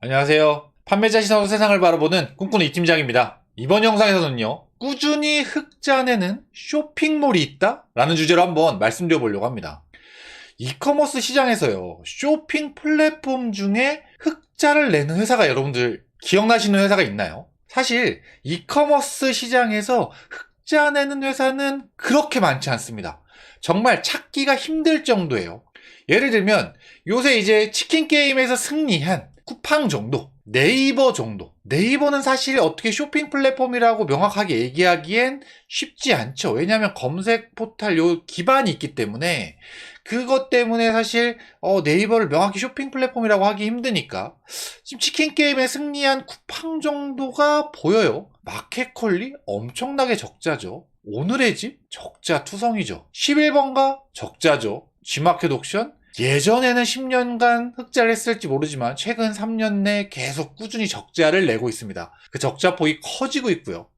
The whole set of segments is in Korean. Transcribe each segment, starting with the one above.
안녕하세요. 판매자 시선으로 세상을 바라보는 꿈꾸는 이 팀장입니다. 이번 영상에서는요, 꾸준히 흑자 내는 쇼핑몰이 있다? 라는 주제로 한번 말씀드려 보려고 합니다. 이커머스 시장에서요, 쇼핑 플랫폼 중에 흑자를 내는 회사가 여러분들 기억나시는 회사가 있나요? 사실 이커머스 시장에서 흑자 내는 회사는 그렇게 많지 않습니다. 정말 찾기가 힘들 정도예요. 예를 들면 요새 이제 치킨 게임에서 승리한 쿠팡 정도, 네이버 정도. 네이버는 사실 어떻게 쇼핑 플랫폼이라고 명확하게 얘기하기엔 쉽지 않죠. 왜냐하면 검색 포탈 요 기반이 있기 때문에 그것 때문에 사실 네이버를 명확히 쇼핑 플랫폼이라고 하기 힘드니까 지금 치킨 게임에 승리한 쿠팡 정도가 보여요. 마켓컬리 엄청나게 적자죠. 오늘의 집 적자 투성이죠. 11번가 적자죠. G마켓 옥션 예전에는 10년간 흑자를 했을지 모르지만 최근 3년 내 계속 꾸준히 적자를 내고 있습니다. 그 적자폭이 커지고 있고요.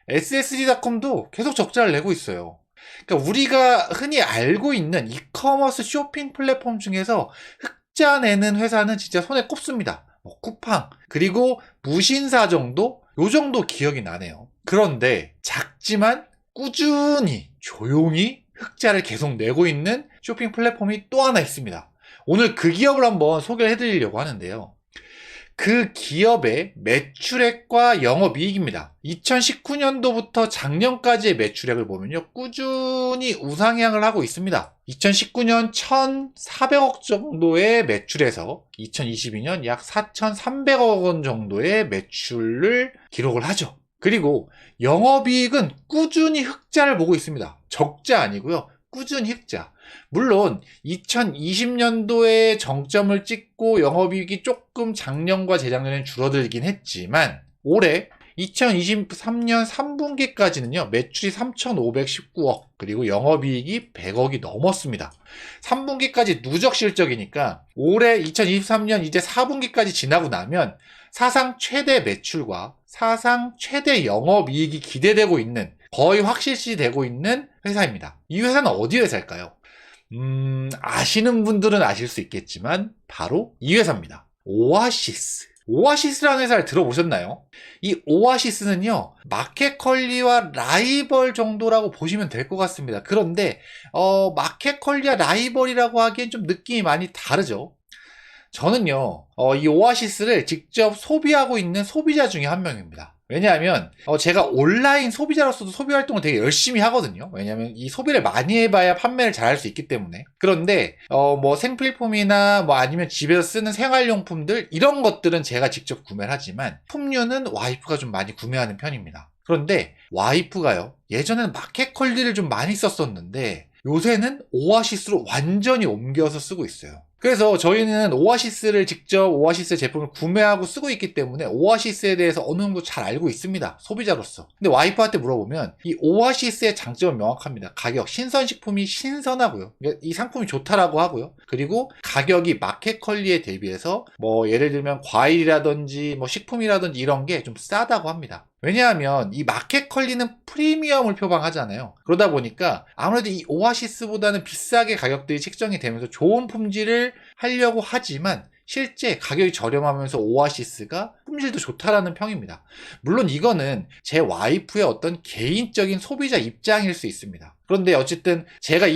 SSD닷컴도 계속 적자를 내고 있어요. 그러니까 우리가 흔히 알고 있는 이커머스 쇼핑 플랫폼 중에서 흑자 내는 회사는 진짜 손에 꼽습니다. 쿠팡, 그리고 무신사 정도? 요 정도 기억이 나네요. 그런데 작지만 꾸준히 조용히 흑자를 계속 내고 있는 쇼핑 플랫폼이 또 하나 있습니다. 오늘 그 기업을 한번 소개를 해드리려고 하는데요. 그 기업의 매출액과 영업이익입니다. 2019년도부터 작년까지의 매출액을 보면요, 꾸준히 우상향을 하고 있습니다. 2019년 1,400억 정도의 매출에서 2022년 약 4,300억 원 정도의 매출을 기록을 하죠. 그리고 영업이익은 꾸준히 흑자를 보고 있습니다. 적자 아니고요. 꾸준히 흑자. 물론 2020년도에 정점을 찍고 영업이익이 조금 작년과 재작년엔 줄어들긴 했지만 올해 2023년 3분기까지는요. 매출이 3,519억 그리고 영업이익이 100억이 넘었습니다. 3분기까지 누적 실적이니까 올해 2023년 이제 4분기까지 지나고 나면 사상 최대 매출과 사상 최대 영업이익이 기대되고 있는, 거의 확실시 되고 있는 회사입니다. 이 회사는 어디 회사일까요? 아시는 분들은 아실 수 있겠지만 바로 이 회사입니다. 오아시스. 오아시스라는 회사를 들어보셨나요? 이 오아시스는요, 마켓컬리와 라이벌 정도라고 보시면 될 것 같습니다. 그런데 마켓컬리와 라이벌이라고 하기엔 좀 느낌이 많이 다르죠. 저는요, 이 오아시스를 직접 소비하고 있는 소비자 중에 한 명입니다. 왜냐하면 제가 온라인 소비자로서도 소비 활동을 되게 열심히 하거든요. 왜냐하면 이 소비를 많이 해봐야 판매를 잘할 수 있기 때문에. 그런데 뭐 생필품이나 뭐 아니면 집에서 쓰는 생활용품들 이런 것들은 제가 직접 구매를 하지만 품류는 와이프가 좀 많이 구매하는 편입니다. 그런데 와이프가요, 예전에는 마켓컬리를 좀 많이 썼었는데 요새는 오아시스로 완전히 옮겨서 쓰고 있어요. 그래서 저희는 오아시스를 직접 오아시스 제품을 구매하고 쓰고 있기 때문에 오아시스에 대해서 어느 정도 잘 알고 있습니다. 소비자로서. 근데 와이프한테 물어보면 이 오아시스의 장점은 명확합니다. 가격, 신선식품이 신선하고요. 이 상품이 좋다라고 하고요. 그리고 가격이 마켓컬리에 대비해서 뭐 예를 들면 과일이라든지 뭐 식품이라든지 이런 게 좀 싸다고 합니다. 왜냐하면 이 마켓컬리는 프리미엄을 표방하잖아요. 그러다 보니까 아무래도 이 오아시스보다는 비싸게 가격들이 책정이 되면서 좋은 품질을 하려고 하지만 실제 가격이 저렴하면서 오아시스가 품질도 좋다라는 평입니다. 물론 이거는 제 와이프의 어떤 개인적인 소비자 입장일 수 있습니다. 그런데 어쨌든 제가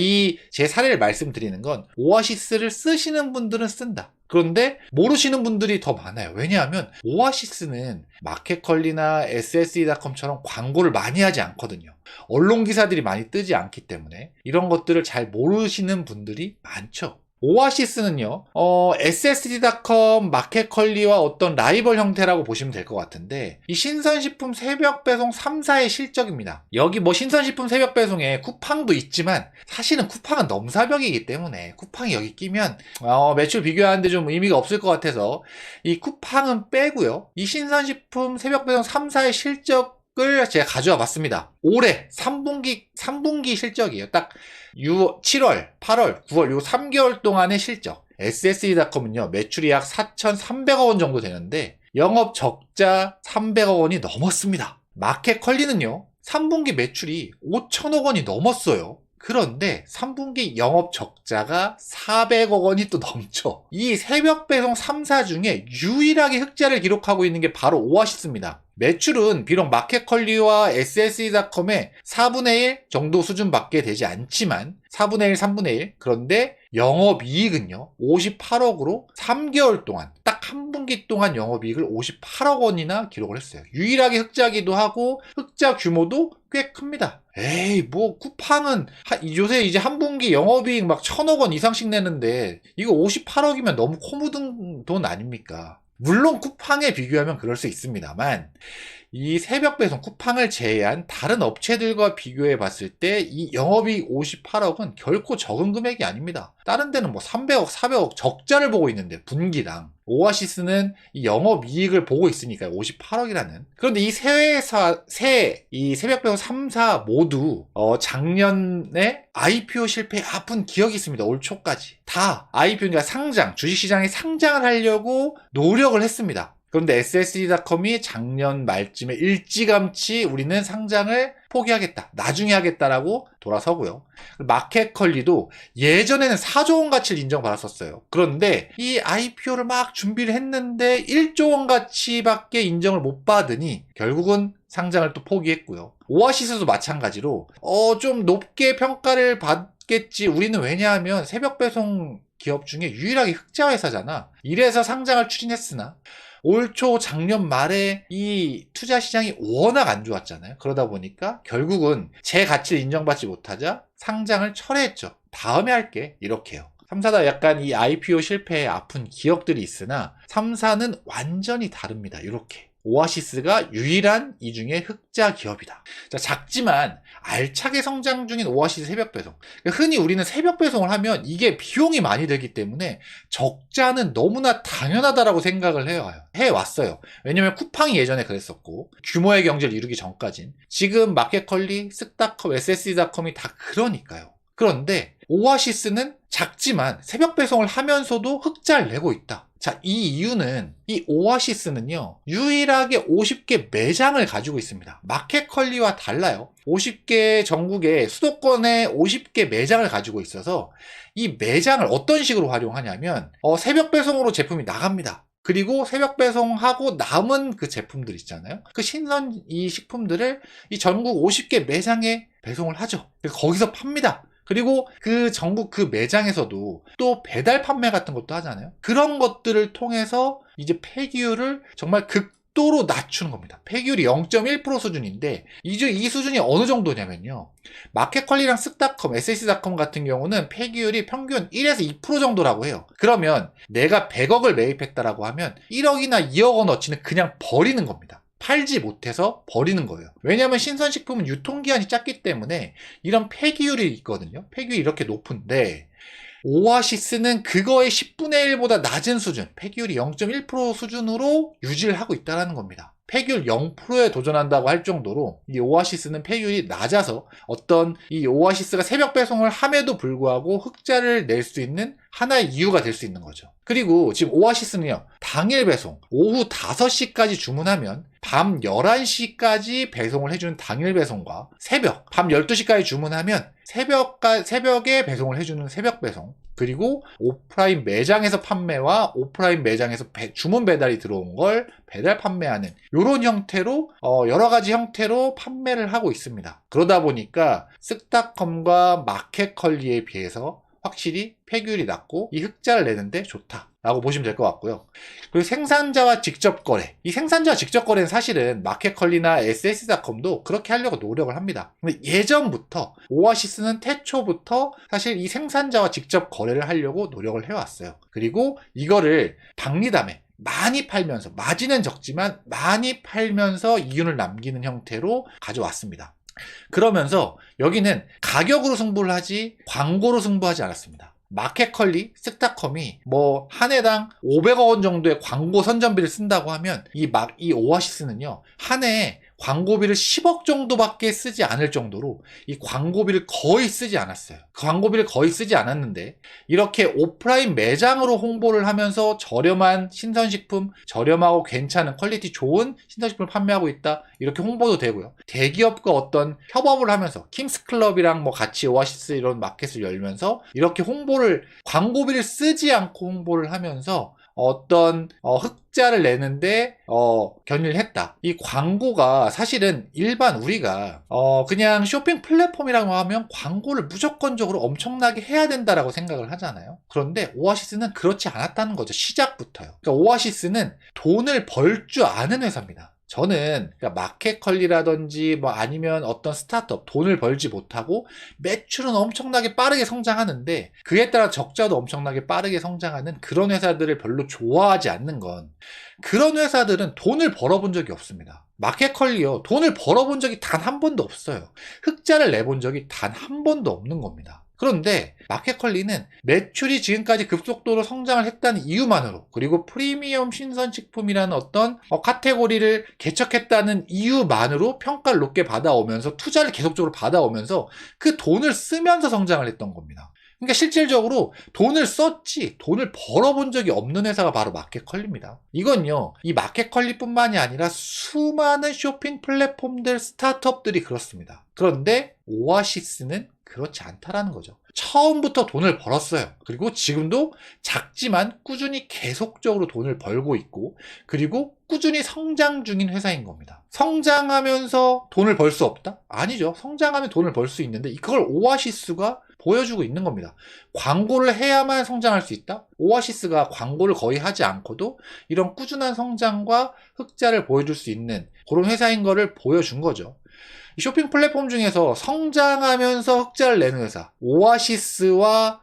제 사례를 말씀드리는 건 오아시스를 쓰시는 분들은 쓴다. 그런데 모르시는 분들이 더 많아요. 왜냐하면 오아시스는 마켓컬리나 SSE.com처럼 광고를 많이 하지 않거든요. 언론 기사들이 많이 뜨지 않기 때문에 이런 것들을 잘 모르시는 분들이 많죠. 오아시스는요, SSD.com, 마켓컬리와 어떤 라이벌 형태라고 보시면 될 것 같은데, 이 신선식품 새벽 배송 3사의 실적입니다. 여기 뭐 신선식품 새벽 배송에 쿠팡도 있지만, 사실은 쿠팡은 넘사벽이기 때문에, 쿠팡이 여기 끼면, 매출 비교하는데 좀 의미가 없을 것 같아서, 이 쿠팡은 빼고요, 이 신선식품 새벽 배송 3사의 실적을 제가 가져와 봤습니다. 올해 3분기 실적이에요. 딱 7월, 8월, 9월 요 3개월 동안의 실적. SSE.com은요, 매출이 약 4,300억 원 정도 되는데 영업 적자 300억 원이 넘었습니다. 마켓컬리는요, 3분기 매출이 5천억 원이 넘었어요. 그런데 3분기 영업 적자가 400억 원이 또 넘쳐. 이 새벽 배송 3사 중에 유일하게 흑자를 기록하고 있는 게 바로 오아시스입니다. 매출은 비록 마켓컬리와 SSE.com의 4분의 1 정도 수준밖에 되지 않지만 4분의 1, 3분의 1. 그런데 영업이익은요 58억으로 3개월 동안 딱 한 분기 동안 영업이익을 58억 원이나 기록을 했어요. 유일하게 흑자기도 하고 흑자 규모도 꽤 큽니다. 에이 뭐 쿠팡은 요새 이제 한 분기 영업이익 막 1,000억 원 이상씩 내는데 이거 58억이면 너무 코 묻은 돈 아닙니까? 물론 쿠팡에 비교하면 그럴 수 있습니다만 이 새벽 배송 쿠팡을 제외한 다른 업체들과 비교해 봤을 때 이 영업이익 58억은 결코 적은 금액이 아닙니다. 다른 데는 뭐 300억, 400억 적자를 보고 있는데 분기당 오아시스는 이 영업이익을 보고 있으니까요. 58억이라는. 그런데 이 이 새벽 배송 3사 모두 작년에 IPO 실패에 아픈 기억이 있습니다. 올 초까지. 다 IPO니까 상장, 주식시장에 상장을 하려고 노력을 했습니다. 그런데 SSE.com이 작년 말쯤에 일찌감치 우리는 상장을 포기하겠다. 나중에 하겠다라고 돌아서고요. 마켓컬리도 예전에는 4조 원 가치를 인정받았었어요. 그런데 이 IPO를 막 준비를 했는데 1조 원 가치밖에 인정을 못 받으니 결국은 상장을 또 포기했고요. 오아시스도 마찬가지로 좀 높게 평가를 받겠지. 우리는 왜냐하면 새벽 배송 기업 중에 유일하게 흑자 회사잖아. 이래서 상장을 추진했으나 올 초 작년 말에 이 투자 시장이 워낙 안 좋았잖아요. 그러다 보니까 결국은 제 가치를 인정받지 못하자 상장을 철회했죠. 다음에 할게. 이렇게요. 3사다 약간 이 IPO 실패에 아픈 기억들이 있으나 3사는 완전히 다릅니다. 이렇게. 오아시스가 유일한 이 중에 흑자 기업이다. 자, 작지만 알차게 성장 중인 오아시스 새벽 배송. 흔히 우리는 새벽 배송을 하면 이게 비용이 많이 들기 때문에 적자는 너무나 당연하다라고 생각을 해왔어요. 왜냐면 쿠팡이 예전에 그랬었고 규모의 경제를 이루기 전까진. 지금 마켓컬리, 쓱닷컴, SSE.com이 다 그러니까요. 그런데 오아시스는 작지만 새벽 배송을 하면서도 흑자를 내고 있다. 자, 이 이유는 이 오아시스는요 유일하게 50개 매장을 가지고 있습니다. 마켓컬리와 달라요. 50개 전국에 수도권에 50개 매장을 가지고 있어서 이 매장을 어떤 식으로 활용하냐면 새벽 배송으로 제품이 나갑니다. 그리고 새벽 배송하고 남은 그 제품들 있잖아요. 그 신선 이 식품들을 이 전국 50개 매장에 배송을 하죠. 거기서 팝니다. 그리고 그 전국 그 매장에서도 또 배달 판매 같은 것도 하잖아요. 그런 것들을 통해서 이제 폐기율을 정말 극도로 낮추는 겁니다. 폐기율이 0.1% 수준인데 이 수준이 어느 정도냐면요. 마켓컬리랑 쓱닷컴, SSE.com 같은 경우는 폐기율이 평균 1에서 2% 정도라고 해요. 그러면 내가 100억을 매입했다라고 하면 1억이나 2억 원어치는 그냥 버리는 겁니다. 팔지 못해서 버리는 거예요. 왜냐하면 신선식품은 유통기한이 짧기 때문에 이런 폐기율이 있거든요. 폐기율이 이렇게 높은데 오아시스는 그거의 10분의 1보다 낮은 수준, 폐기율이 0.1% 수준으로 유지를 하고 있다는 겁니다. 폐기율 0%에 도전한다고 할 정도로 이 오아시스는 폐기율이 낮아서 어떤 이 오아시스가 새벽 배송을 함에도 불구하고 흑자를 낼 수 있는 하나의 이유가 될 수 있는 거죠. 그리고 지금 오아시스는요, 당일 배송, 오후 5시까지 주문하면 밤 11시까지 배송을 해주는 당일 배송과 새벽, 밤 12시까지 주문하면 새벽에 배송을 해주는 새벽 배송, 그리고 오프라인 매장에서 판매와 오프라인 매장에서 주문 배달이 들어온 걸 배달 판매하는 이런 형태로 여러 가지 형태로 판매를 하고 있습니다. 그러다 보니까 쓱닷컴과 마켓컬리에 비해서 확실히 폐기율이 낮고 이 흑자를 내는데 좋다 라고 보시면 될 것 같고요. 그리고 생산자와 직접 거래, 이 생산자와 직접 거래는 사실은 마켓컬리나 SSE.com도 그렇게 하려고 노력을 합니다. 근데 예전부터 오아시스는 태초부터 사실 이 생산자와 직접 거래를 하려고 노력을 해왔어요. 그리고 이거를 박리담에 많이 팔면서, 마진은 적지만 많이 팔면서 이윤을 남기는 형태로 가져왔습니다. 그러면서 여기는 가격으로 승부를 하지 광고로 승부하지 않았습니다. 마켓컬리, 쓱닷컴이 뭐 한 해당 500억 원 정도의 광고 선전비를 쓴다고 하면 이 오아시스는요 한 해에 광고비를 10억 정도밖에 쓰지 않을 정도로 이 광고비를 거의 쓰지 않았어요. 광고비를 거의 쓰지 않았는데 이렇게 오프라인 매장으로 홍보를 하면서 저렴한 신선식품, 저렴하고 괜찮은 퀄리티 좋은 신선식품을 판매하고 있다, 이렇게 홍보도 되고요. 대기업과 어떤 협업을 하면서 킴스클럽이랑 뭐 같이 오아시스 이런 마켓을 열면서 이렇게 광고비를 쓰지 않고 홍보를 하면서 어떤 흑자를 내는데 견인을 했다. 이 광고가 사실은 일반 우리가 그냥 쇼핑 플랫폼이라고 하면 광고를 무조건적으로 엄청나게 해야 된다라고 생각을 하잖아요. 그런데 오아시스는 그렇지 않았다는 거죠. 시작부터요. 그러니까 오아시스는 돈을 벌 줄 아는 회사입니다. 저는 그러니까 마켓컬리라든지 뭐 아니면 어떤 스타트업 돈을 벌지 못하고 매출은 엄청나게 빠르게 성장하는데 그에 따라 적자도 엄청나게 빠르게 성장하는 그런 회사들을 별로 좋아하지 않는 건, 그런 회사들은 돈을 벌어본 적이 없습니다. 마켓컬리요, 돈을 벌어본 적이 단 한 번도 없어요. 흑자를 내본 적이 단 한 번도 없는 겁니다. 그런데 마켓컬리는 매출이 지금까지 급속도로 성장을 했다는 이유만으로, 그리고 프리미엄 신선식품이라는 어떤 카테고리를 개척했다는 이유만으로 평가를 높게 받아오면서 투자를 계속적으로 받아오면서 그 돈을 쓰면서 성장을 했던 겁니다. 그러니까 실질적으로 돈을 썼지 돈을 벌어본 적이 없는 회사가 바로 마켓컬리입니다. 이건요, 이 마켓컬리뿐만이 아니라 수많은 쇼핑 플랫폼들, 스타트업들이 그렇습니다. 그런데 오아시스는 그렇지 않다라는 거죠. 처음부터 돈을 벌었어요. 그리고 지금도 작지만 꾸준히 계속적으로 돈을 벌고 있고, 그리고 꾸준히 성장 중인 회사인 겁니다. 성장하면서 돈을 벌 수 없다? 아니죠. 성장하면 돈을 벌 수 있는데 이걸 오아시스가 보여주고 있는 겁니다. 광고를 해야만 성장할 수 있다? 오아시스가 광고를 거의 하지 않고도 이런 꾸준한 성장과 흑자를 보여줄 수 있는 그런 회사인 거를 보여준 거죠. 쇼핑 플랫폼 중에서 성장하면서 흑자를 내는 회사, 오아시스와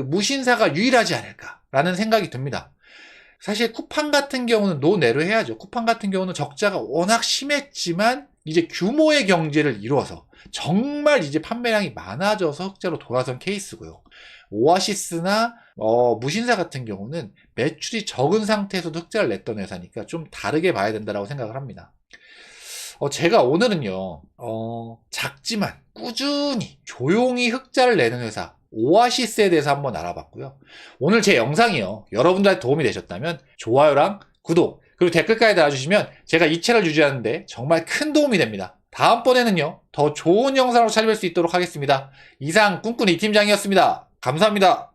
무신사가 유일하지 않을까라는 생각이 듭니다. 사실 쿠팡 같은 경우는 노내로 해야죠. 쿠팡 같은 경우는 적자가 워낙 심했지만 이제 규모의 경제를 이루어서 정말 이제 판매량이 많아져서 흑자로 돌아선 케이스고요. 오아시스나 무신사 같은 경우는 매출이 적은 상태에서도 흑자를 냈던 회사니까 좀 다르게 봐야 된다고 생각을 합니다. 제가 오늘은요, 작지만 꾸준히 조용히 흑자를 내는 회사 오아시스에 대해서 한번 알아봤고요. 오늘 제 영상이요, 여러분들한테 도움이 되셨다면 좋아요랑 구독, 그리고 댓글까지 달아주시면 제가 이 채널 유지하는데 정말 큰 도움이 됩니다. 다음번에는요, 더 좋은 영상으로 찾아뵐 수 있도록 하겠습니다. 이상 꿈꾸는 이팀장이었습니다. 감사합니다.